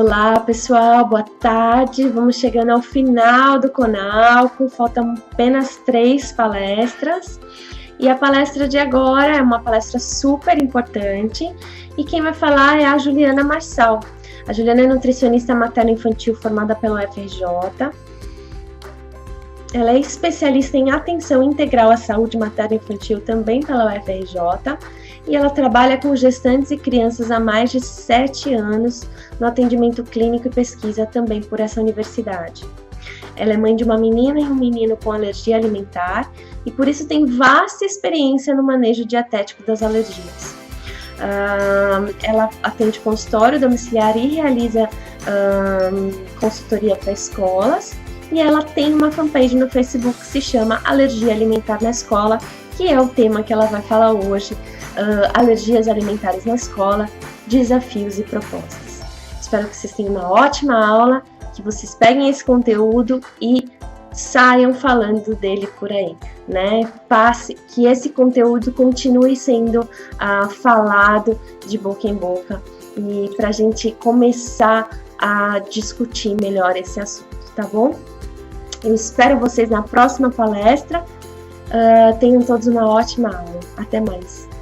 Olá pessoal, boa tarde. Vamos chegando ao final do Conalco, faltam apenas 3 palestras. E a palestra de agora é uma palestra super importante e quem vai falar é a Juliana Marçal. A Juliana é nutricionista materno-infantil formada pela UFRJ. Ela é especialista em atenção integral à saúde materno-infantil também pela UFRJ. E ela trabalha com gestantes e crianças há mais de 7 anos no atendimento clínico e pesquisa também por essa universidade. Ela é mãe de uma menina e um menino com alergia alimentar e por isso tem vasta experiência no manejo dietético das alergias. Ela atende consultório domiciliar e realiza consultoria para escolas e ela tem uma fanpage no Facebook que se chama Alergia Alimentar na Escola, que é o tema que ela vai falar hoje. Alergias alimentares na escola, desafios e propostas. Espero que vocês tenham uma ótima aula, que vocês peguem esse conteúdo e saiam falando dele por aí, né? Que esse conteúdo continue sendo falado de boca em boca e para a gente começar a discutir melhor esse assunto, tá bom? Eu espero vocês na próxima palestra. Tenham todos uma ótima aula. Até mais.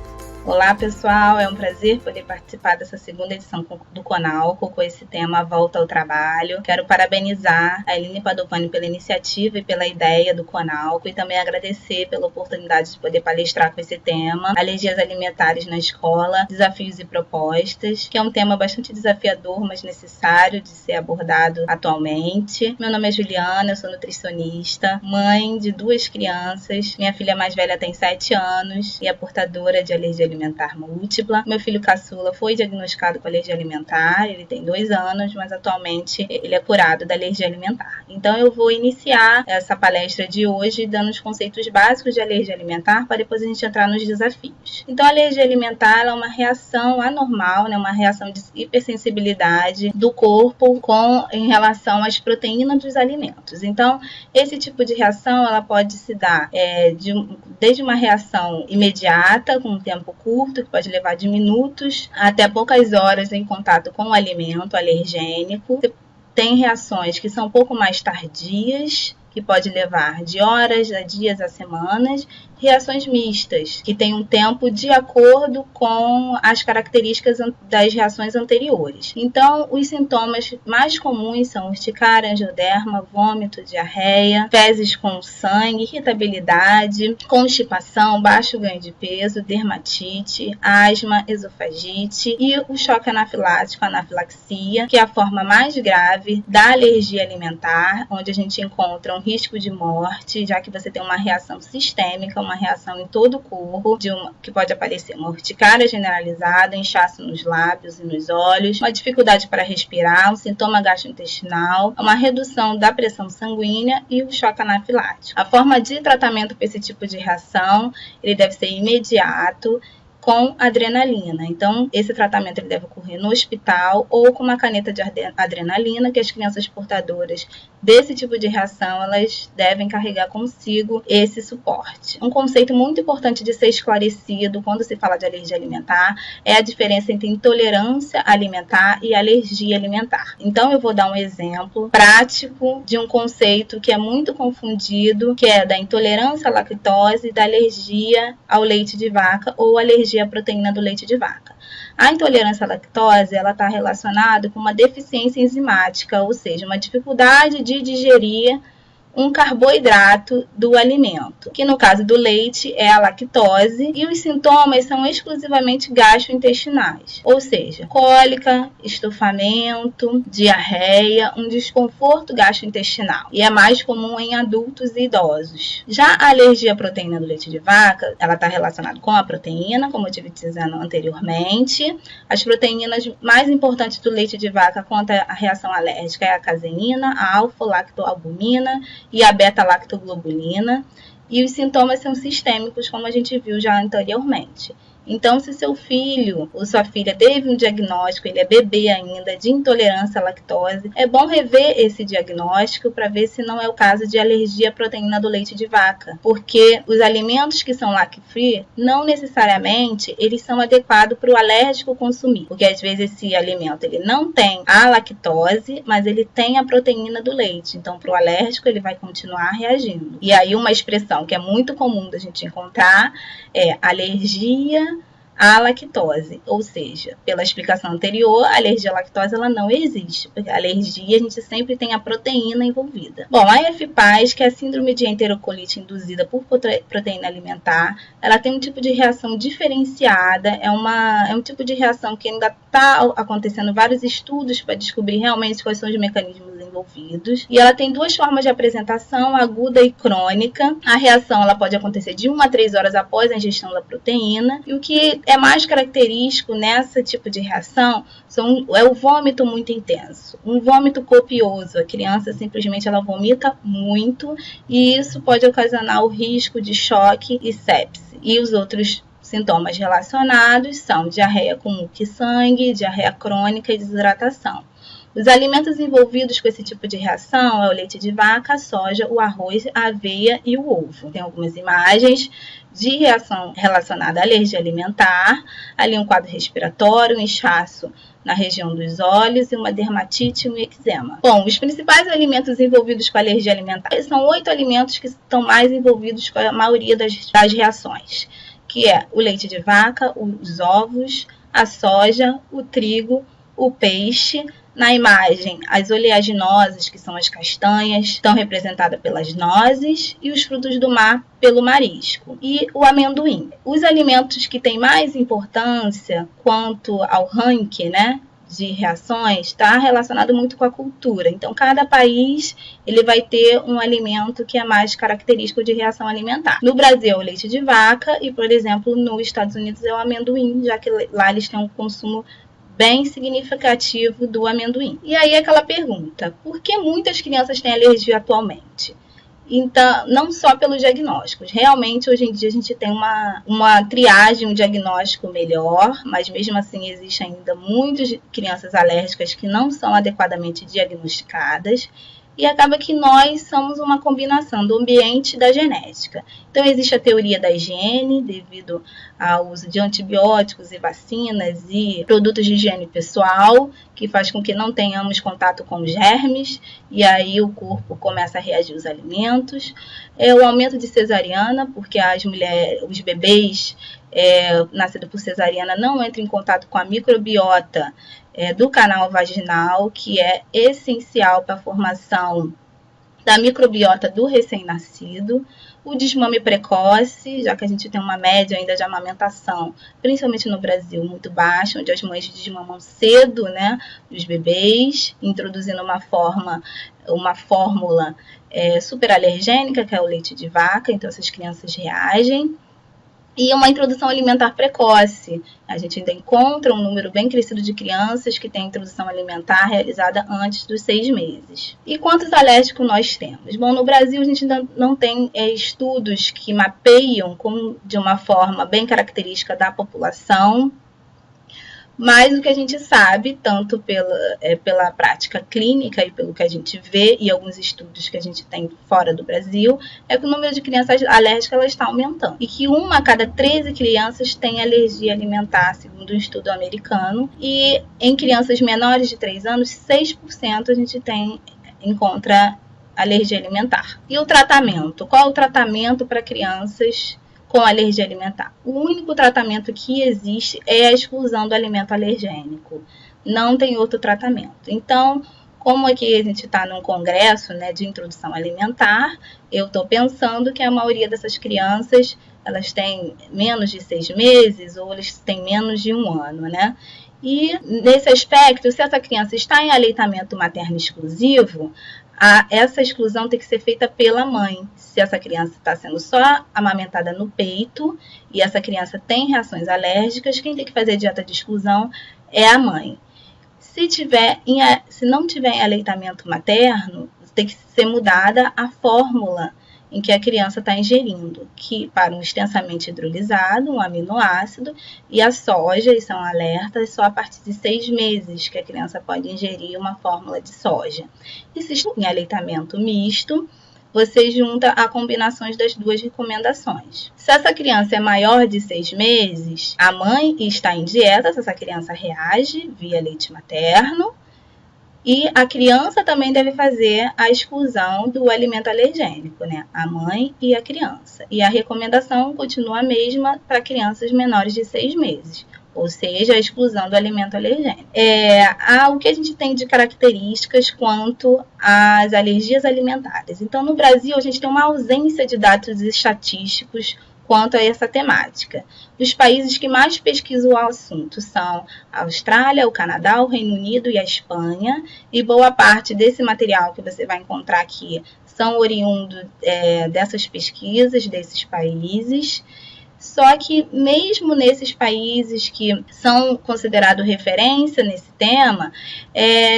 Olá pessoal, é um prazer poder participar dessa segunda edição do Conalco com esse tema Volta ao Trabalho. Quero parabenizar a Eline Padovani pela iniciativa e pela ideia do Conalco e também agradecer pela oportunidade de poder palestrar com esse tema, alergias alimentares na escola, desafios e propostas, que é um tema bastante desafiador, mas necessário de ser abordado atualmente. Meu nome é Juliana, eu sou nutricionista, mãe de 2 crianças, minha filha mais velha tem 7 anos e é portadora de alergia alimentar múltipla. Meu filho caçula foi diagnosticado com alergia alimentar, ele tem 2 anos, mas atualmente ele é curado da alergia alimentar. Então eu vou iniciar essa palestra de hoje dando os conceitos básicos de alergia alimentar para depois a gente entrar nos desafios. Então a alergia alimentar é uma reação anormal, né, uma reação de hipersensibilidade do corpo em relação às proteínas dos alimentos. Então esse tipo de reação ela pode se dar desde uma reação imediata, com um tempo curto, que pode levar de minutos até poucas horas em contato com o alimento alergênico. Tem reações que são um pouco mais tardias, que pode levar de horas a dias a semanas. Reações mistas, que tem um tempo de acordo com as características das reações anteriores. Então, os sintomas mais comuns são urticária, angioderma, vômito, diarreia, fezes com sangue, irritabilidade, constipação, baixo ganho de peso, dermatite, asma, esofagite e o choque anafilático, anafilaxia, que é a forma mais grave da alergia alimentar, onde a gente encontra um risco de morte, já que você tem uma reação sistêmica, uma reação em todo o corpo, que pode aparecer uma urticária generalizada, inchaço nos lábios e nos olhos, uma dificuldade para respirar, um sintoma gastrointestinal, uma redução da pressão sanguínea e o choque anafilático. A forma de tratamento para esse tipo de reação, ele deve ser imediato, com adrenalina. Então, esse tratamento ele deve ocorrer no hospital ou com uma caneta de adrenalina, que as crianças portadoras desse tipo de reação, elas devem carregar consigo esse suporte. Um conceito muito importante de ser esclarecido quando se fala de alergia alimentar é a diferença entre intolerância alimentar e alergia alimentar. Então, eu vou dar um exemplo prático de um conceito que é muito confundido, que é da intolerância à lactose e da alergia ao leite de vaca ou alergia à proteína do leite de vaca. A intolerância à lactose ela está relacionada com uma deficiência enzimática, ou seja, uma dificuldade de digerir um carboidrato do alimento, que no caso do leite é a lactose, e os sintomas são exclusivamente gastrointestinais, ou seja, cólica, estufamento, diarreia, um desconforto gastrointestinal, e é mais comum em adultos e idosos. Já a alergia à proteína do leite de vaca, ela está relacionada com a proteína, como eu tive dizendo anteriormente. As proteínas mais importantes do leite de vaca contra a reação alérgica é a caseína, a alfa-lactoalbumina e a beta-lactoglobulina, e os sintomas são sistêmicos, como a gente viu já anteriormente. Então, se seu filho ou sua filha teve um diagnóstico, ele é bebê ainda, de intolerância à lactose, é bom rever esse diagnóstico para ver se não é o caso de alergia à proteína do leite de vaca, porque os alimentos que são lacto-free, não necessariamente eles são adequados para o alérgico consumir, porque às vezes esse alimento ele não tem a lactose, mas ele tem a proteína do leite, então para o alérgico ele vai continuar reagindo. E aí uma expressão que é muito comum da gente encontrar é alergia à lactose, ou seja, pela explicação anterior, a alergia à lactose ela não existe, porque a alergia a gente sempre tem a proteína envolvida. Bom, a FPAS, que é a síndrome de enterocolite induzida por proteína alimentar, ela tem um tipo de reação diferenciada, é um tipo de reação que ainda está acontecendo vários estudos para descobrir realmente quais são os mecanismos envolvidos, e ela tem duas formas de apresentação, aguda e crônica. A reação ela pode acontecer de 1 a 3 horas após a ingestão da proteína, e o que é mais característico nesse tipo de reação é o vômito muito intenso, um vômito copioso. A criança simplesmente ela vomita muito e isso pode ocasionar o risco de choque e sepse. E os outros sintomas relacionados são diarreia com muco e sangue, diarreia crônica e desidratação. Os alimentos envolvidos com esse tipo de reação é o leite de vaca, a soja, o arroz, a aveia e o ovo. Tem algumas imagens de reação relacionada à alergia alimentar, ali um quadro respiratório, um inchaço na região dos olhos e uma dermatite e um eczema. Bom, os principais alimentos envolvidos com a alergia alimentar são 8 alimentos que estão mais envolvidos com a maioria das reações, que é o leite de vaca, os ovos, a soja, o trigo, o peixe. Na imagem, as oleaginosas, que são as castanhas, estão representadas pelas nozes e os frutos do mar pelo marisco. E o amendoim. Os alimentos que têm mais importância quanto ao ranking, de reações, está relacionado muito com a cultura. Então, cada país ele vai ter um alimento que é mais característico de reação alimentar. No Brasil, é o leite de vaca e, por exemplo, nos Estados Unidos é o amendoim, já que lá eles têm um consumo bem significativo do amendoim. E aí aquela pergunta, por que muitas crianças têm alergia atualmente? Então, não só pelos diagnósticos. Realmente, hoje em dia, a gente tem uma triagem, um diagnóstico melhor, mas mesmo assim, existe ainda muitas crianças alérgicas que não são adequadamente diagnosticadas. E acaba que nós somos uma combinação do ambiente e da genética. Então, existe a teoria da higiene, devido ao uso de antibióticos e vacinas e produtos de higiene pessoal, que faz com que não tenhamos contato com germes, e aí o corpo começa a reagir aos alimentos. O aumento de cesariana, porque os bebês nascidos por cesariana não entram em contato com a microbiota do canal vaginal, que é essencial para a formação da microbiota do recém-nascido. O desmame precoce, já que a gente tem uma média ainda de amamentação, principalmente no Brasil, muito baixa, onde as mães desmamam cedo, os bebês, introduzindo uma fórmula super alergênica, que é o leite de vaca, então essas crianças reagem. E uma introdução alimentar precoce. A gente ainda encontra um número bem crescido de crianças que têm introdução alimentar realizada antes dos 6 meses. E quantos alérgicos nós temos? Bom, no Brasil a gente ainda não tem estudos que mapeiam de uma forma bem característica da população, mas o que a gente sabe, tanto pela prática clínica e pelo que a gente vê, e alguns estudos que a gente tem fora do Brasil, é que o número de crianças alérgicas está aumentando. E que 1 a cada 13 crianças tem alergia alimentar, segundo um estudo americano. E em crianças menores de 3 anos, 6% a gente encontra alergia alimentar. E o tratamento? Qual é o tratamento para crianças com alergia alimentar? O único tratamento que existe é a exclusão do alimento alergênico. Não tem outro tratamento. Então, como aqui a gente está num congresso de introdução alimentar, eu estou pensando que a maioria dessas crianças, elas têm menos de 6 meses ou eles têm menos de 1 ano, E nesse aspecto, se essa criança está em aleitamento materno exclusivo, essa exclusão tem que ser feita pela mãe. Se essa criança está sendo só amamentada no peito e essa criança tem reações alérgicas, quem tem que fazer dieta de exclusão é a mãe. Se não tiver em aleitamento materno, tem que ser mudada a fórmula em que a criança está ingerindo, que para um extensamente hidrolisado, um aminoácido, e a soja, e são alertas, só a partir de 6 meses que a criança pode ingerir uma fórmula de soja. E se em aleitamento misto, você junta a combinações das duas recomendações. Se essa criança é maior de 6 meses, a mãe está em dieta, se essa criança reage via leite materno, e a criança também deve fazer a exclusão do alimento alergênico, né? A mãe e a criança. E a recomendação continua a mesma para crianças menores de 6 meses. Ou seja, a exclusão do alimento alergênico. O que a gente tem de características quanto às alergias alimentares. Então, no Brasil, a gente tem uma ausência de dados estatísticos quanto a essa temática. Os países que mais pesquisam o assunto são a Austrália, o Canadá, o Reino Unido e a Espanha, e boa parte desse material que você vai encontrar aqui são oriundos dessas pesquisas, desses países. Só que mesmo nesses países que são considerados referência nesse tema,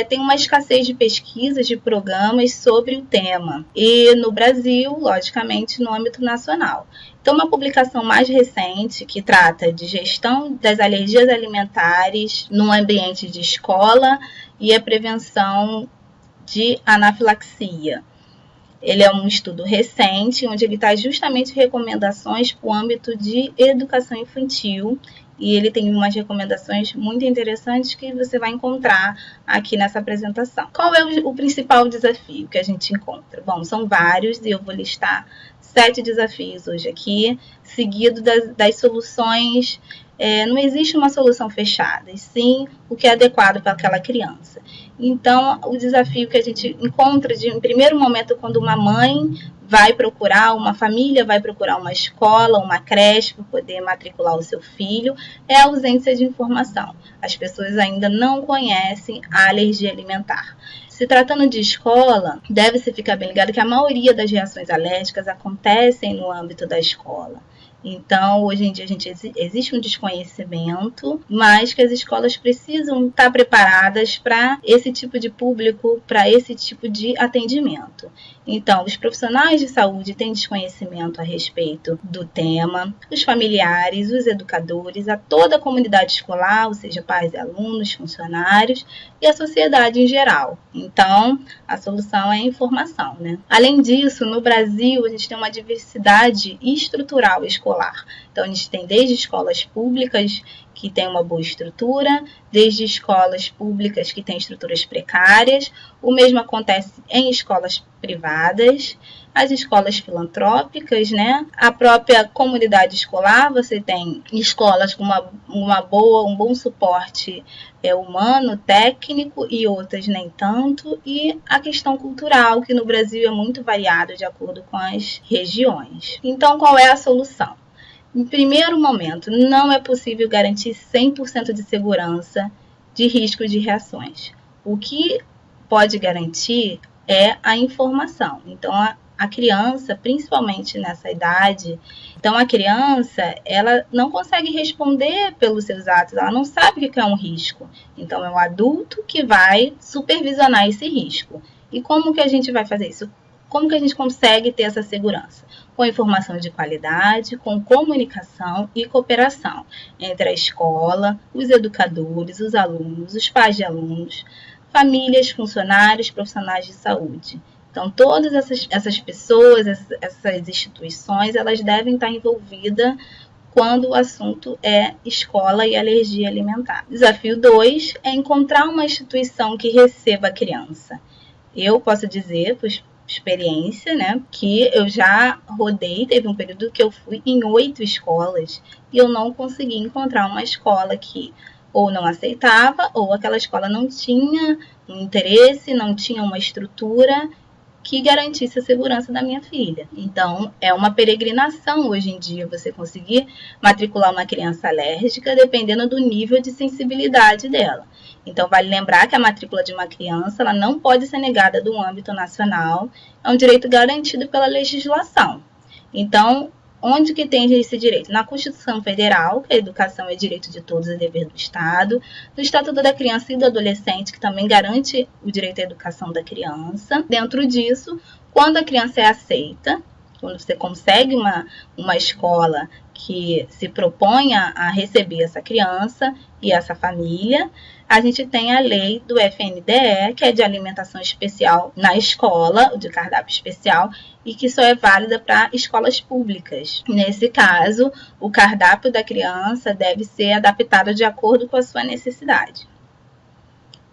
tem uma escassez de pesquisas, de programas sobre o tema. E no Brasil, logicamente, no âmbito nacional. Então, uma publicação mais recente que trata de gestão das alergias alimentares no ambiente de escola e a prevenção de anafilaxia. Ele é um estudo recente, onde ele traz justamente recomendações para o âmbito de educação infantil, e ele tem umas recomendações muito interessantes que você vai encontrar aqui nessa apresentação. Qual é o principal desafio que a gente encontra? Bom, são vários, e eu vou listar 7 desafios hoje aqui, seguido das soluções. Não existe uma solução fechada, e sim o que é adequado para aquela criança. Então, o desafio que a gente encontra em primeiro momento, quando uma mãe vai procurar, uma família vai procurar uma escola, uma creche para poder matricular o seu filho, é a ausência de informação. As pessoas ainda não conhecem a alergia alimentar. Se tratando de escola, deve-se ficar bem ligado que a maioria das reações alérgicas acontecem no âmbito da escola. Então, hoje em dia, existe um desconhecimento, mas que as escolas precisam estar preparadas para esse tipo de público, para esse tipo de atendimento. Então, os profissionais de saúde têm desconhecimento a respeito do tema, os familiares, os educadores, a toda a comunidade escolar, ou seja, pais e alunos, funcionários, e a sociedade em geral. Então, a solução é a informação, né? Além disso, no Brasil, a gente tem uma diversidade estrutural escolar. Então, a gente tem desde escolas públicas que têm uma boa estrutura, desde escolas públicas que têm estruturas precárias. O mesmo acontece em escolas privadas, as escolas filantrópicas, né? A própria comunidade escolar, você tem escolas com um bom suporte humano, técnico, e outras nem tanto. E a questão cultural, que no Brasil é muito variado de acordo com as regiões. Então, qual é a solução? Em primeiro momento, não é possível garantir 100% de segurança de risco de reações. O que pode garantir é a informação. Então, a criança, principalmente nessa idade, então a criança, ela não consegue responder pelos seus atos, ela não sabe o que é um risco. Então, é o adulto que vai supervisionar esse risco. E como que a gente vai fazer isso? Como que a gente consegue ter essa segurança? Com informação de qualidade, com comunicação e cooperação entre a escola, os educadores, os alunos, os pais de alunos, famílias, funcionários, profissionais de saúde. Então, todas essas pessoas, essas instituições, elas devem estar envolvidas quando o assunto é escola e alergia alimentar. Desafio 2 é encontrar uma instituição que receba a criança. Eu posso dizer, por experiência, né, que eu já rodei, teve um período que eu fui em 8 escolas e eu não consegui encontrar uma escola que ou não aceitava, ou aquela escola não tinha um interesse, não tinha uma estrutura que garantisse a segurança da minha filha. Então, é uma peregrinação hoje em dia você conseguir matricular uma criança alérgica dependendo do nível de sensibilidade dela. Então, vale lembrar que a matrícula de uma criança ela não pode ser negada do âmbito nacional, é um direito garantido pela legislação. Então, onde que tem esse direito? Na Constituição Federal, que a educação é direito de todos e dever do Estado, no Estatuto da Criança e do Adolescente, que também garante o direito à educação da criança. Dentro disso, quando a criança é aceita, quando você consegue uma escola que se proponha a receber essa criança e essa família, a gente tem a lei do FNDE, que é de alimentação especial na escola, de cardápio especial, e que só é válida para escolas públicas. Nesse caso, o cardápio da criança deve ser adaptado de acordo com a sua necessidade.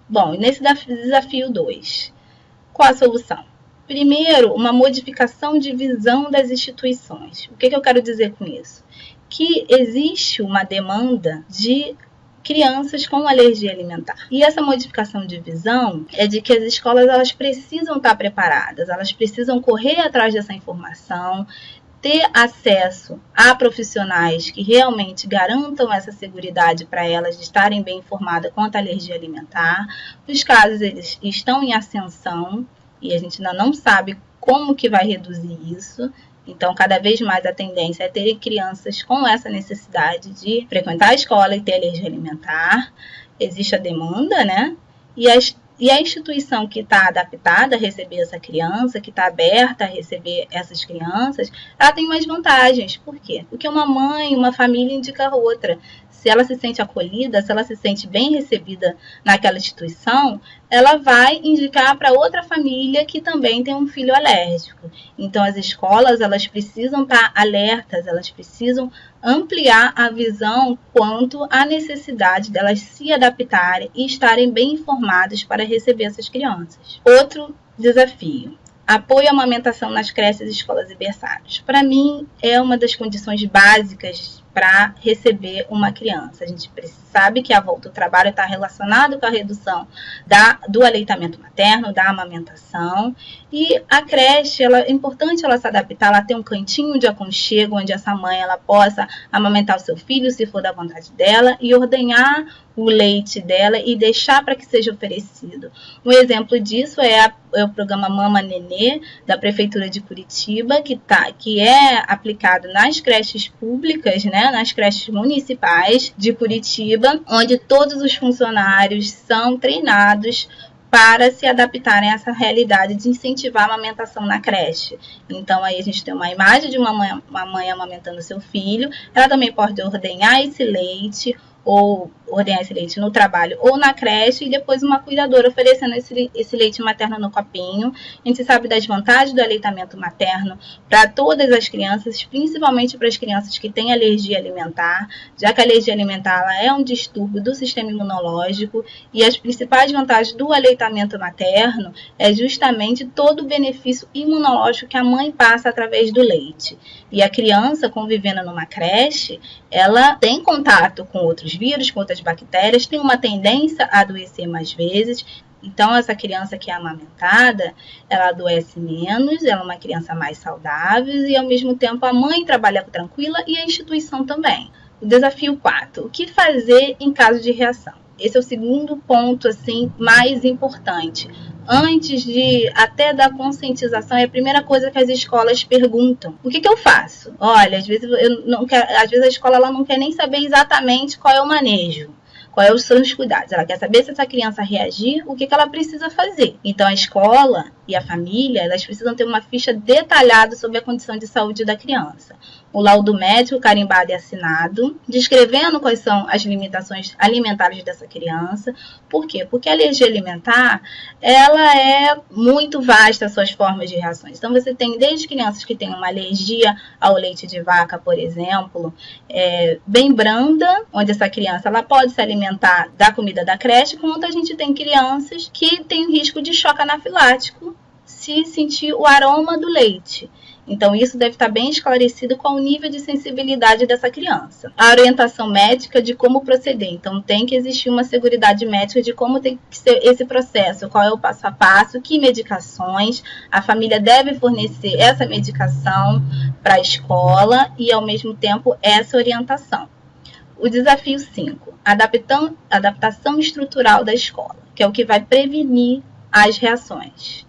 Bom, nesse desafio 2, qual a solução? Primeiro, uma modificação de visão das instituições. O que eu quero dizer com isso? Que existe uma demanda de crianças com alergia alimentar. E essa modificação de visão é de que as escolas elas precisam estar preparadas, elas precisam correr atrás dessa informação, ter acesso a profissionais que realmente garantam essa seguridade para elas de estarem bem informadas quanto à alergia alimentar. Os casos eles estão em ascensão e a gente ainda não sabe como que vai reduzir isso. Então, cada vez mais a tendência é ter crianças com essa necessidade de frequentar a escola e ter alergia alimentar. Existe a demanda, né? E a instituição que está adaptada a receber essa criança, que está aberta a receber essas crianças, ela tem mais vantagens. Por quê? Porque uma mãe, uma família indica a outra. Se ela se sente acolhida, se ela se sente bem recebida naquela instituição, ela vai indicar para outra família que também tem um filho alérgico. Então, as escolas elas precisam estar alertas, elas precisam ampliar a visão quanto à necessidade delas se adaptarem e estarem bem informadas para receber essas crianças. Outro desafio. Apoio à amamentação nas creches, escolas e berçários. Para mim, é uma das condições básicas para receber uma criança. A gente sabe que a volta ao trabalho está relacionado com a redução do aleitamento materno, da amamentação. E a creche, é importante ela se adaptar, ela ter um cantinho de aconchego onde essa mãe ela possa amamentar o seu filho, se for da vontade dela, e ordenhar o leite dela e deixar para que seja oferecido. Um exemplo disso é o programa Mama Nenê, da Prefeitura de Curitiba, que é aplicado nas creches públicas, né, nas creches municipais de Curitiba, onde todos os funcionários são treinados para se adaptarem a essa realidade de incentivar a amamentação na creche. Então, aí a gente tem uma imagem de uma mãe amamentando seu filho, ela também pode ordenhar esse leite, ou ordenhar esse leite no trabalho ou na creche, e depois uma cuidadora oferecendo esse leite materno no copinho. A gente sabe das vantagens do aleitamento materno para todas as crianças, principalmente para as crianças que têm alergia alimentar, já que a alergia alimentar ela é um distúrbio do sistema imunológico, e as principais vantagens do aleitamento materno é justamente todo o benefício imunológico que a mãe passa através do leite. E a criança convivendo numa creche, ela tem contato com outros vírus, com outras bactérias, tem uma tendência a adoecer mais vezes. Então, essa criança que é amamentada, ela adoece menos, ela é uma criança mais saudável e, ao mesmo tempo, a mãe trabalha tranquila e a instituição também. O desafio 4. O que fazer em caso de reação? Esse é o segundo ponto, assim, mais importante. Antes até da conscientização, é a primeira coisa que as escolas perguntam. O que eu faço? Olha, às vezes a escola ela não quer nem saber exatamente qual é o manejo, quais são os cuidados. Ela quer saber se essa criança reagir, o que ela precisa fazer. Então, a escola e a família, elas precisam ter uma ficha detalhada sobre a condição de saúde da criança. O laudo médico carimbado e assinado, descrevendo quais são as limitações alimentares dessa criança. Por quê? Porque a alergia alimentar, ela é muito vasta as suas formas de reações. Então, você tem desde crianças que têm uma alergia ao leite de vaca, por exemplo, bem branda, onde essa criança ela pode se alimentar da comida da creche, quanto a gente tem crianças que têm risco de choque anafilático se sentir o aroma do leite. Então, isso deve estar bem esclarecido qual o nível de sensibilidade dessa criança. A orientação médica de como proceder. Então, tem que existir uma seguridade médica de como tem que ser esse processo, qual é o passo a passo, que medicações. A família deve fornecer essa medicação para a escola e, ao mesmo tempo, essa orientação. O desafio 5. Adaptação estrutural da escola, que é o que vai prevenir as reações.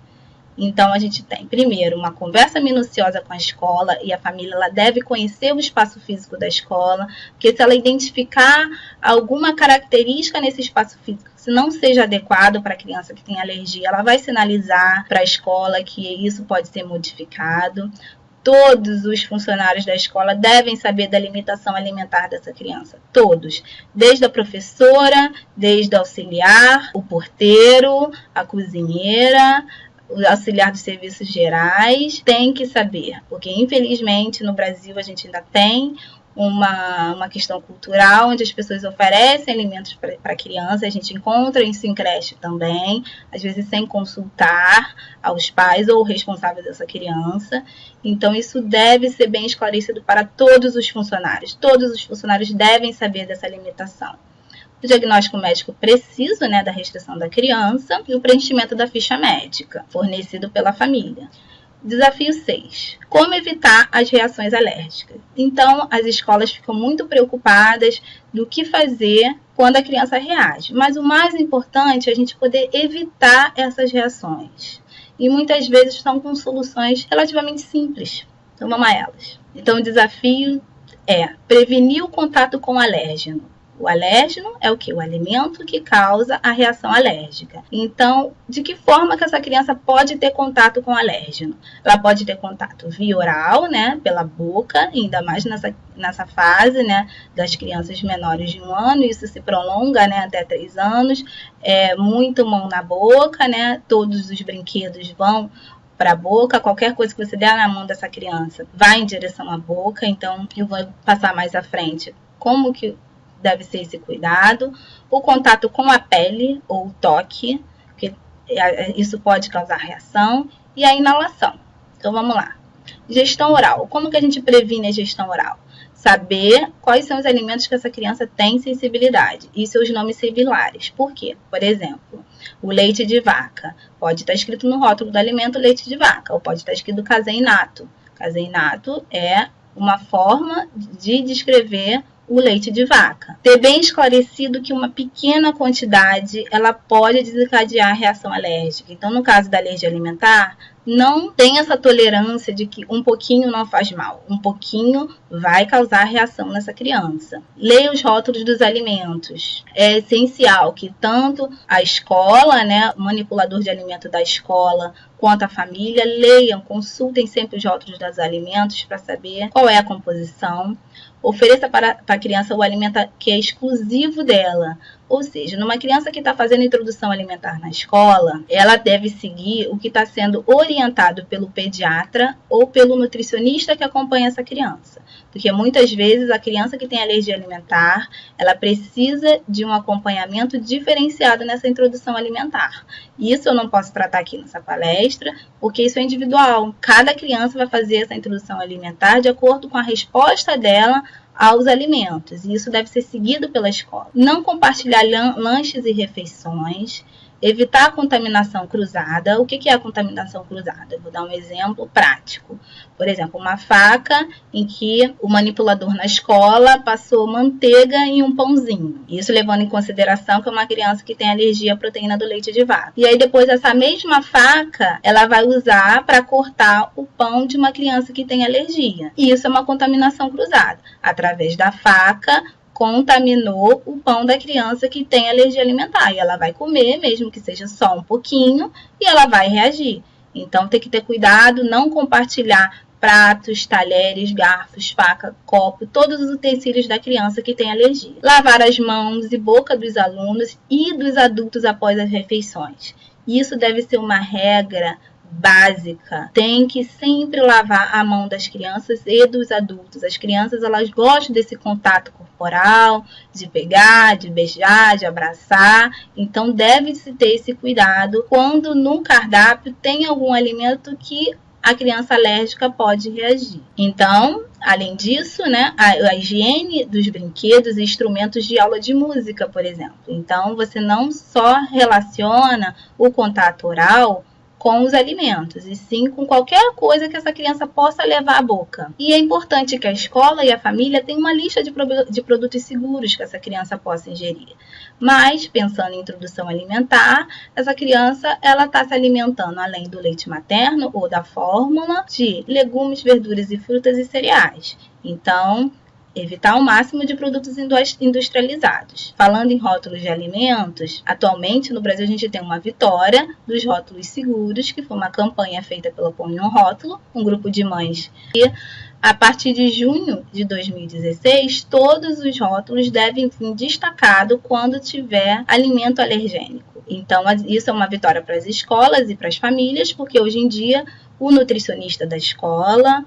Então, a gente tem, primeiro, uma conversa minuciosa com a escola, e a família ela deve conhecer o espaço físico da escola, porque se ela identificar alguma característica nesse espaço físico que não seja adequado para a criança que tem alergia, ela vai sinalizar para a escola que isso pode ser modificado. Todos os funcionários da escola devem saber da limitação alimentar dessa criança. Todos. Desde a professora, desde o auxiliar, o porteiro, a cozinheira, o auxiliar dos serviços gerais, tem que saber. Porque, infelizmente, no Brasil a gente ainda tem uma questão cultural, onde as pessoas oferecem alimentos para criança, a gente encontra isso em creche também, às vezes sem consultar aos pais ou responsáveis dessa criança. Então, isso deve ser bem esclarecido para todos os funcionários. Todos os funcionários devem saber dessa limitação. O diagnóstico médico preciso, né, da restrição da criança e o preenchimento da ficha médica, fornecido pela família. Desafio 6. Como evitar as reações alérgicas? Então, as escolas ficam muito preocupadas do que fazer quando a criança reage. Mas o mais importante é a gente poder evitar essas reações. E muitas vezes estão com soluções relativamente simples. Então, vamos a elas. Então, o desafio é prevenir o contato com o alérgeno. O alérgeno é o quê? O alimento que causa a reação alérgica. Então, de que forma que essa criança pode ter contato com o alérgeno? Ela pode ter contato via oral, né, pela boca, ainda mais nessa fase, né, das crianças menores de 1 ano, isso se prolonga, né, até 3 anos, muito mão na boca, né, todos os brinquedos vão para a boca, qualquer coisa que você der na mão dessa criança vai em direção à boca, então eu vou passar mais à frente como que deve ser esse cuidado. O contato com a pele ou o toque, porque isso pode causar reação, e a inalação. Então vamos lá. Gestão oral. Como que a gente previne a gestão oral? Saber quais são os alimentos que essa criança tem sensibilidade e seus nomes similares. Por quê? Por exemplo, o leite de vaca. Pode estar escrito no rótulo do alimento leite de vaca, ou pode estar escrito caseinato. Caseinato é uma forma de descrever o leite de vaca. Ter bem esclarecido que uma pequena quantidade ela pode desencadear reação alérgica. Então, no caso da alergia alimentar, não tem essa tolerância de que um pouquinho não faz mal. Um pouquinho vai causar reação nessa criança. Leia os rótulos dos alimentos. É essencial que tanto a escola, né, o manipulador de alimento da escola, quanto a família, leiam, consultem sempre os rótulos dos alimentos para saber qual é a composição. Ofereça para a criança o alimento que é exclusivo dela. Ou seja, numa criança que está fazendo introdução alimentar na escola, ela deve seguir o que está sendo orientado pelo pediatra ou pelo nutricionista que acompanha essa criança. Porque muitas vezes a criança que tem alergia alimentar, ela precisa de um acompanhamento diferenciado nessa introdução alimentar. Isso eu não posso tratar aqui nessa palestra, porque isso é individual. Cada criança vai fazer essa introdução alimentar de acordo com a resposta dela aos alimentos, e isso deve ser seguido pela escola. Não compartilhar lanches e refeições, evitar a contaminação cruzada. O que é a contaminação cruzada? Eu vou dar um exemplo prático. Por exemplo, uma faca em que o manipulador na escola passou manteiga em um pãozinho. Isso levando em consideração que é uma criança que tem alergia à proteína do leite de vaca. E aí depois essa mesma faca, ela vai usar para cortar o pão de uma criança que tem alergia. E isso é uma contaminação cruzada. Através da faca, contaminou o pão da criança que tem alergia alimentar. E ela vai comer, mesmo que seja só um pouquinho, e ela vai reagir. Então, tem que ter cuidado, não compartilhar pratos, talheres, garfos, faca, copo, todos os utensílios da criança que tem alergia. Lavar as mãos e boca dos alunos e dos adultos após as refeições. Isso deve ser uma regra básica. Tem que sempre lavar a mão das crianças e dos adultos. As crianças, elas gostam desse contato corporal, de pegar, de beijar, de abraçar. Então, deve-se ter esse cuidado quando no cardápio tem algum alimento que a criança alérgica pode reagir. Então, além disso, né, a higiene dos brinquedos e instrumentos de aula de música, por exemplo. Então, você não só relaciona o contato oral com os alimentos, e sim com qualquer coisa que essa criança possa levar à boca. E é importante que a escola e a família tenham uma lista de produtos seguros que essa criança possa ingerir. Mas, pensando em introdução alimentar, essa criança ela está se alimentando, além do leite materno ou da fórmula, de legumes, verduras e frutas e cereais. Então, Evitar o máximo de produtos industrializados. Falando em rótulos de alimentos, atualmente no Brasil a gente tem uma vitória dos rótulos seguros, que foi uma campanha feita pela Põe um Rótulo, um grupo de mães. E a partir de junho de 2016, todos os rótulos devem vir destacados quando tiver alimento alergênico. Então, isso é uma vitória para as escolas e para as famílias, porque hoje em dia o nutricionista da escola,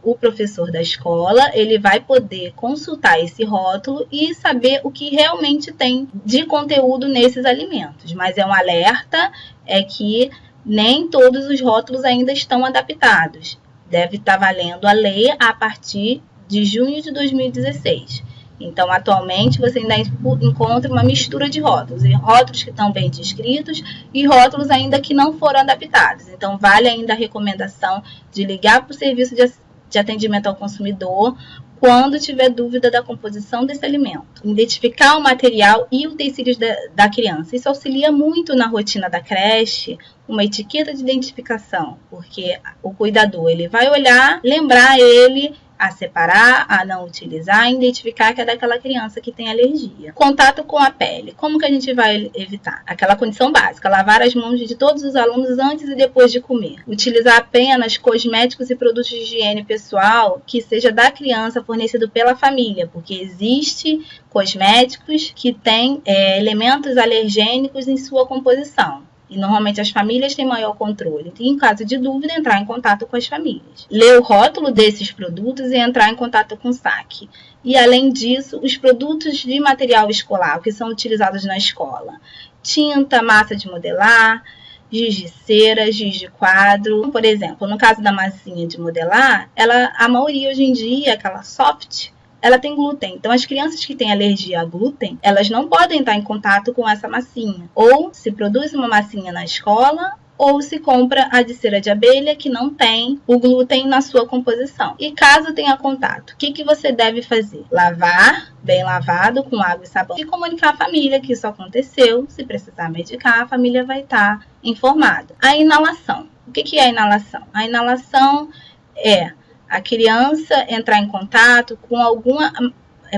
o professor da escola, ele vai poder consultar esse rótulo e saber o que realmente tem de conteúdo nesses alimentos. Mas é um alerta, é que nem todos os rótulos ainda estão adaptados. Deve estar valendo a lei a partir de junho de 2016. Então, atualmente, você ainda encontra uma mistura de rótulos. E rótulos que estão bem descritos e rótulos ainda que não foram adaptados. Então, vale ainda a recomendação de ligar para o serviço de atendimento ao consumidor quando tiver dúvida da composição desse alimento. Identificar o material e utensílios da criança. Isso auxilia muito na rotina da creche, uma etiqueta de identificação, porque o cuidador ele vai olhar, lembrar ele a separar, a não utilizar, identificar que é daquela criança que tem alergia. Contato com a pele. Como que a gente vai evitar? Aquela condição básica, lavar as mãos de todos os alunos antes e depois de comer. Utilizar apenas cosméticos e produtos de higiene pessoal que seja da criança, fornecido pela família, porque existe cosméticos que têm elementos alergênicos em sua composição. E normalmente as famílias têm maior controle. E em caso de dúvida, entrar em contato com as famílias. Ler o rótulo desses produtos e entrar em contato com o SAC. E além disso, os produtos de material escolar que são utilizados na escola. Tinta, massa de modelar, giz de cera, giz de quadro. Por exemplo, no caso da massinha de modelar, a maioria hoje em dia, aquela soft, ela tem glúten. Então, as crianças que têm alergia a glúten, elas não podem estar em contato com essa massinha. Ou se produz uma massinha na escola, ou se compra a de cera de abelha, que não tem o glúten na sua composição. E caso tenha contato, o que você deve fazer? Lavar, bem lavado, com água e sabão. E comunicar à família que isso aconteceu. Se precisar medicar, a família vai estar informada. A inalação. O que é a inalação? A inalação é a criança entrar em contato com algum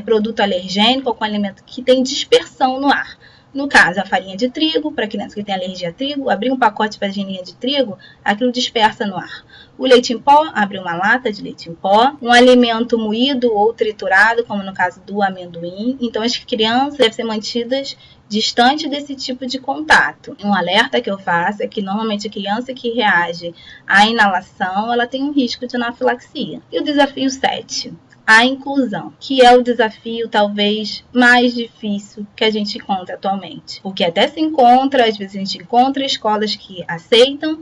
produto alergênico ou com alimento que tem dispersão no ar. No caso, a farinha de trigo, para criança que tem alergia a trigo, abrir um pacote de farinha de trigo, aquilo dispersa no ar. O leite em pó, abrir uma lata de leite em pó. Um alimento moído ou triturado, como no caso do amendoim. Então, as crianças devem ser mantidas distante desse tipo de contato. Um alerta que eu faço é que normalmente a criança que reage à inalação, ela tem um risco de anafilaxia. E o desafio 7, a inclusão, que é o desafio talvez mais difícil que a gente encontra atualmente. Porque até se encontra, às vezes a gente encontra escolas que aceitam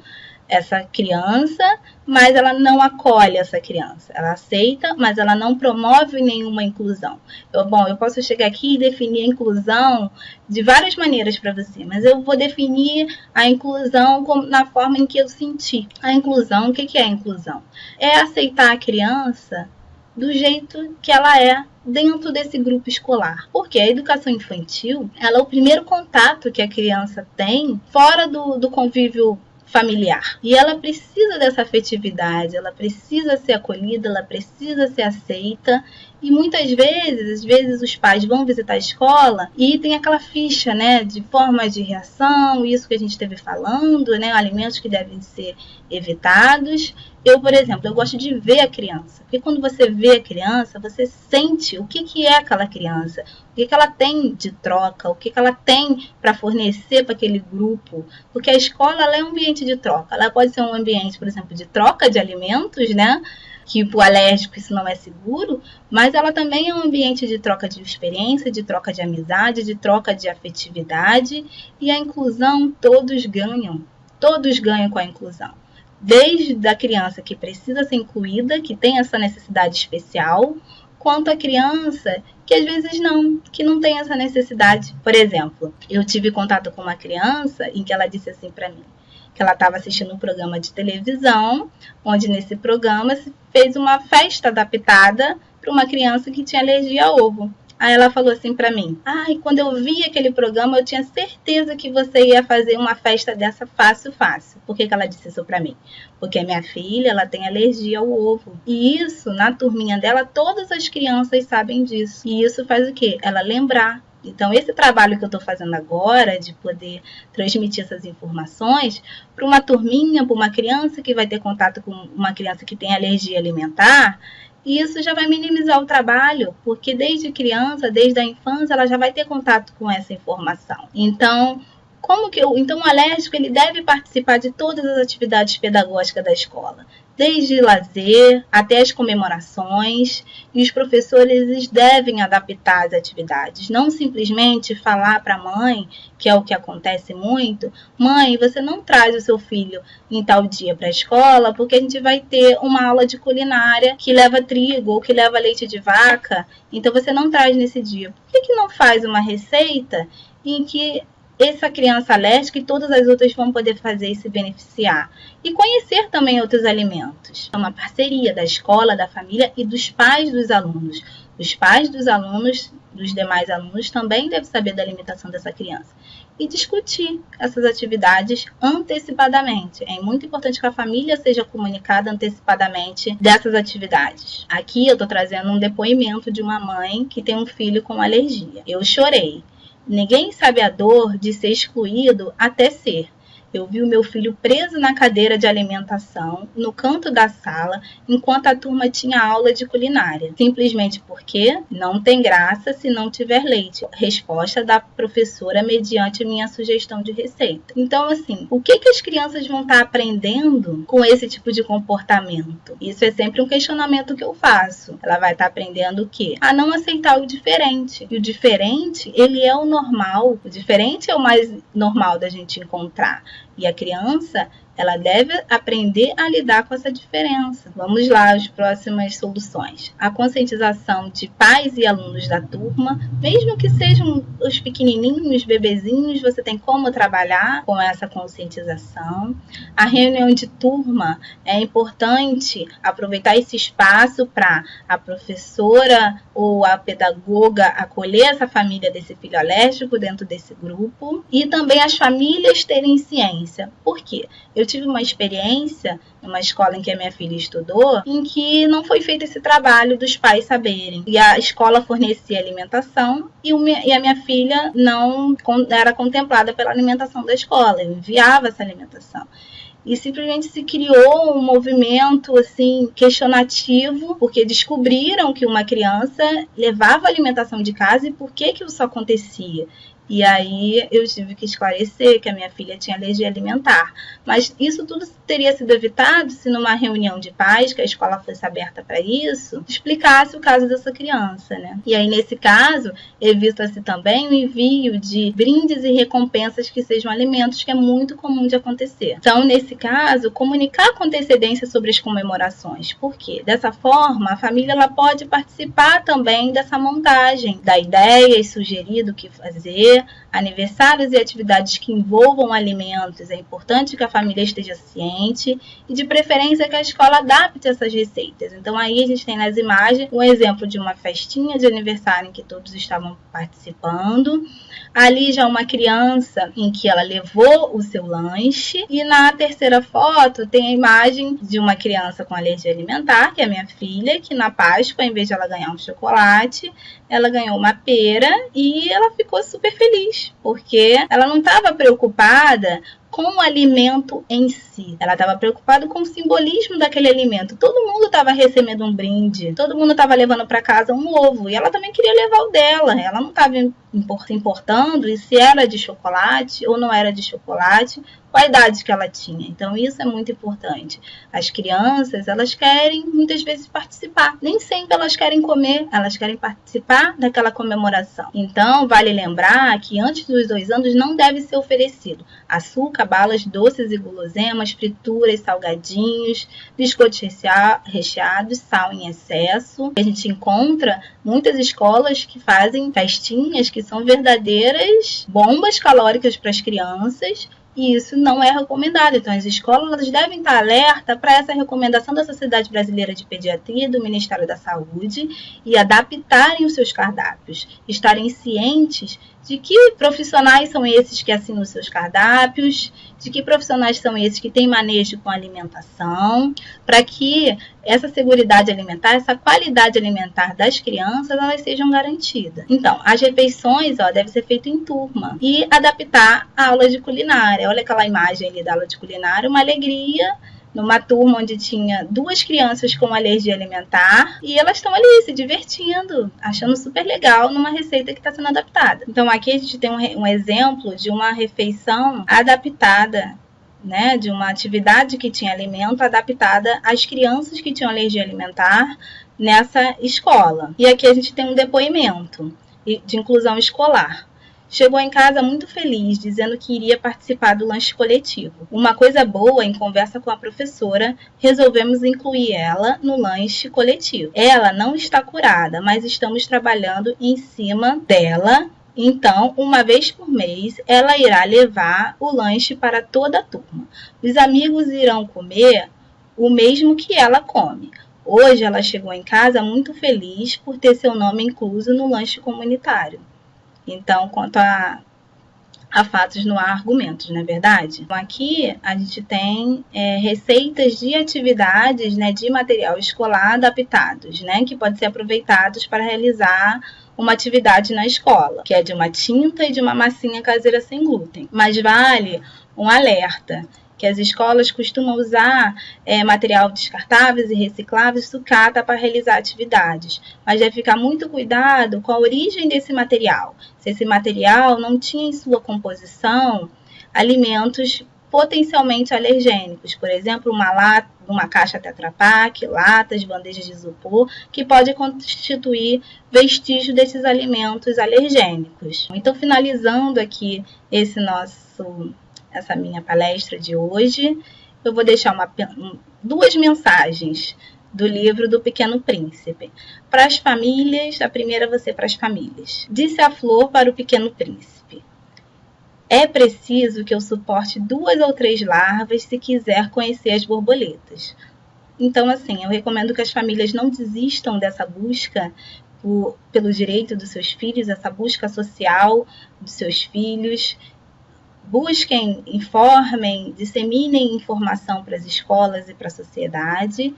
essa criança, mas ela não acolhe essa criança. Ela aceita, mas ela não promove nenhuma inclusão. Eu posso chegar aqui e definir a inclusão de várias maneiras para você, mas eu vou definir a inclusão na forma em que eu senti. A inclusão, o que é a inclusão? É aceitar a criança do jeito que ela é dentro desse grupo escolar. Porque a educação infantil, ela é o primeiro contato que a criança tem fora do convívio familiar. E ela precisa dessa afetividade, ela precisa ser acolhida, ela precisa ser aceita. E muitas vezes, os pais vão visitar a escola e tem aquela ficha, né, de formas de reação, isso que a gente esteve falando, né, alimentos que devem ser evitados. Eu, por exemplo, eu gosto de ver a criança, porque quando você vê a criança, você sente o que é aquela criança, o que ela tem de troca, o que ela tem para fornecer para aquele grupo, porque a escola ela é um ambiente de troca, ela pode ser um ambiente, por exemplo, de troca de alimentos, né, que para o alérgico isso não é seguro, mas ela também é um ambiente de troca de experiência, de troca de amizade, de troca de afetividade, e a inclusão todos ganham com a inclusão. Desde a criança que precisa ser incluída, que tem essa necessidade especial, quanto a criança que às vezes que não tem essa necessidade. Por exemplo, eu tive contato com uma criança em que ela disse assim para mim, que ela estava assistindo um programa de televisão, onde nesse programa se fez uma festa adaptada para uma criança que tinha alergia a ovo. Aí ela falou assim pra mim: ai, quando eu vi aquele programa, eu tinha certeza que você ia fazer uma festa dessa fácil. Por que ela disse isso pra mim? Porque a minha filha, ela tem alergia ao ovo. E isso, na turminha dela, todas as crianças sabem disso. E isso faz o quê? Ela lembrar. Então, esse trabalho que eu estou fazendo agora, de poder transmitir essas informações para uma turminha, para uma criança que vai ter contato com uma criança que tem alergia alimentar, isso já vai minimizar o trabalho, porque desde criança, desde a infância, ela já vai ter contato com essa informação. Então, o alérgico ele deve participar de todas as atividades pedagógicas da escola, desde lazer até as comemorações, e os professores eles devem adaptar as atividades, não simplesmente falar para a mãe, que é o que acontece muito: mãe, você não traz o seu filho em tal dia para a escola, porque a gente vai ter uma aula de culinária que leva trigo ou que leva leite de vaca, então você não traz nesse dia. Por que não faz uma receita em que essa criança alérgica e todas as outras vão poder fazer e se beneficiar? E conhecer também outros alimentos. É uma parceria da escola, da família e dos pais dos alunos. Os pais dos alunos, dos demais alunos, também devem saber da alimentação dessa criança. E discutir essas atividades antecipadamente. É muito importante que a família seja comunicada antecipadamente dessas atividades. Aqui eu estou trazendo um depoimento de uma mãe que tem um filho com alergia. Eu chorei. Ninguém sabe a dor de ser excluído até ser. Eu vi o meu filho preso na cadeira de alimentação, no canto da sala, enquanto a turma tinha aula de culinária. Simplesmente porque não tem graça se não tiver leite. Resposta da professora mediante minha sugestão de receita. Então, assim, o que as crianças vão estar aprendendo com esse tipo de comportamento? Isso é sempre um questionamento que eu faço. Ela vai estar aprendendo o quê? A não aceitar o diferente. E o diferente, ele é o normal. O diferente é o mais normal da gente encontrar. E a criança, ela deve aprender a lidar com essa diferença. Vamos lá, as próximas soluções. A conscientização de pais e alunos da turma, mesmo que sejam os pequenininhos, bebezinhos, você tem como trabalhar com essa conscientização. A reunião de turma, é importante aproveitar esse espaço para a professora ou a pedagoga acolher essa família desse filho alérgico dentro desse grupo. E também as famílias terem ciência. Por quê? Eu tive uma experiência numa escola em que a minha filha estudou, em que não foi feito esse trabalho dos pais saberem. E a escola fornecia alimentação e a minha filha não era contemplada pela alimentação da escola. Eu enviava essa alimentação. E simplesmente se criou um movimento assim, questionativo, porque descobriram que uma criança levava alimentação de casa e por que isso acontecia. E aí eu tive que esclarecer que a minha filha tinha alergia alimentar. Mas isso tudo teria sido evitado se numa reunião de pais, que a escola fosse aberta para isso, explicasse o caso dessa criança, né? E aí, nesse caso, evita-se também o envio de brindes e recompensas que sejam alimentos, que é muito comum de acontecer. Então, nesse caso, comunicar com antecedência sobre as comemorações. Por quê? Dessa forma, a família ela pode participar também dessa montagem, da ideia e sugerir do que fazer. Aniversários e atividades que envolvam alimentos, é importante que a família esteja ciente e de preferência que a escola adapte essas receitas. Então aí a gente tem nas imagens um exemplo de uma festinha de aniversário em que todos estavam participando. Ali já uma criança em que ela levou o seu lanche. E na terceira foto tem a imagem de uma criança com alergia alimentar, que é a minha filha, que na Páscoa, em vez de ela ganhar um chocolate, ela ganhou uma pera e ela ficou super feliz, porque ela não estava preocupada com o alimento em si. Ela estava preocupada com o simbolismo daquele alimento. Todo mundo estava recebendo um brinde, todo mundo estava levando para casa um ovo, e ela também queria levar o dela. Ela não estava importando se era de chocolate ou não era de chocolate, qual a idade que ela tinha. Então isso é muito importante. As crianças, elas querem muitas vezes participar. Nem sempre elas querem comer, elas querem participar daquela comemoração. Então vale lembrar que antes dos 2 anos não deve ser oferecido açúcar, balas, doces e guloseimas, frituras, salgadinhos, biscoitos recheados, sal em excesso. A gente encontra muitas escolas que fazem festinhas que são verdadeiras bombas calóricas para as crianças, E isso não é recomendado. Então, as escolas devem estar alerta para essa recomendação da Sociedade Brasileira de Pediatria e do Ministério da Saúde e adaptarem os seus cardápios, estarem cientes de que profissionais são esses que assinam os seus cardápios, de que profissionais são esses que têm manejo com alimentação, para que essa seguridade alimentar, essa qualidade alimentar das crianças, elas sejam garantidas. Então, as refeições devem ser feitas em turma e adaptar a aula de culinária. Olha aquela imagem ali da aula de culinária, uma alegria, numa turma onde tinha 2 crianças com alergia alimentar e elas estão ali se divertindo, achando super legal numa receita que está sendo adaptada. Então aqui a gente tem um exemplo de uma refeição adaptada, né, de uma atividade que tinha alimento adaptada às crianças que tinham alergia alimentar nessa escola. E aqui a gente tem um depoimento de inclusão escolar. Chegou em casa muito feliz, dizendo que iria participar do lanche coletivo. Uma coisa boa, em conversa com a professora, resolvemos incluir ela no lanche coletivo. Ela não está curada, mas estamos trabalhando em cima dela. Então, uma vez por mês, ela irá levar o lanche para toda a turma. Os amigos irão comer o mesmo que ela come. Hoje, ela chegou em casa muito feliz por ter seu nome incluso no lanche comunitário. Então, quanto a fatos, não há argumentos, não é verdade? Então, aqui a gente tem receitas de atividades, né, de material escolar adaptados, né, que podem ser aproveitados para realizar uma atividade na escola, que é de uma tinta e de uma massinha caseira sem glúten. Mas vale um alerta, que as escolas costumam usar material descartáveis e recicláveis sucata para realizar atividades. Mas deve ficar muito cuidado com a origem desse material. Se esse material não tinha em sua composição alimentos potencialmente alergênicos, por exemplo, uma caixa Tetra Pak, latas, bandejas de isopor, que pode constituir vestígio desses alimentos alergênicos. Então, finalizando aqui essa minha palestra de hoje, eu vou deixar 2 mensagens do livro do Pequeno Príncipe. Para as famílias, a primeira vai ser para as famílias. Disse a flor para o Pequeno Príncipe: é preciso que eu suporte 2 ou 3 larvas se quiser conhecer as borboletas. Então, assim, eu recomendo que as famílias não desistam dessa busca pelo direito dos seus filhos, essa busca social dos seus filhos. Busquem, informem, disseminem informação para as escolas e para a sociedade.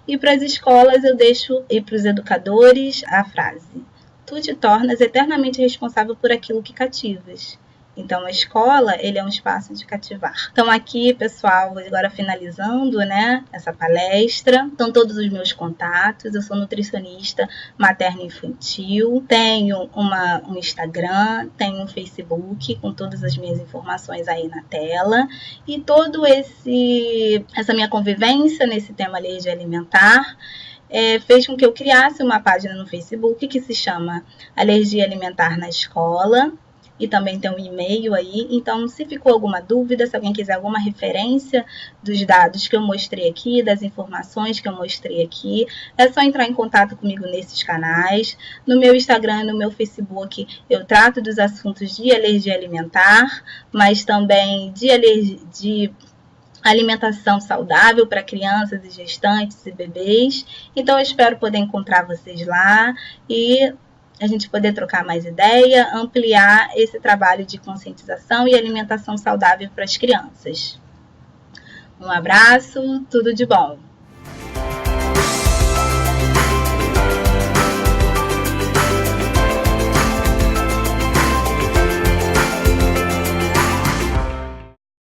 E para as escolas eu deixo, e para os educadores, a frase: tu te tornas eternamente responsável por aquilo que cativas. Então, a escola, ele é um espaço de cativar. Então, aqui, pessoal, agora finalizando, né, essa palestra, estão todos os meus contatos. Eu sou nutricionista materno-infantil, tenho um Instagram, tenho um Facebook com todas as minhas informações aí na tela. E todo essa minha convivência nesse tema alergia alimentar fez com que eu criasse uma página no Facebook que se chama Alergia Alimentar na Escola. E também tem um e-mail aí. Então, se ficou alguma dúvida, se alguém quiser alguma referência dos dados que eu mostrei aqui, das informações que eu mostrei aqui, é só entrar em contato comigo nesses canais. No meu Instagram e no meu Facebook, eu trato dos assuntos de alergia alimentar, mas também de alimentação saudável para crianças e gestantes e bebês. Então, eu espero poder encontrar vocês lá e a gente poder trocar mais ideia, ampliar esse trabalho de conscientização e alimentação saudável para as crianças. Um abraço, tudo de bom!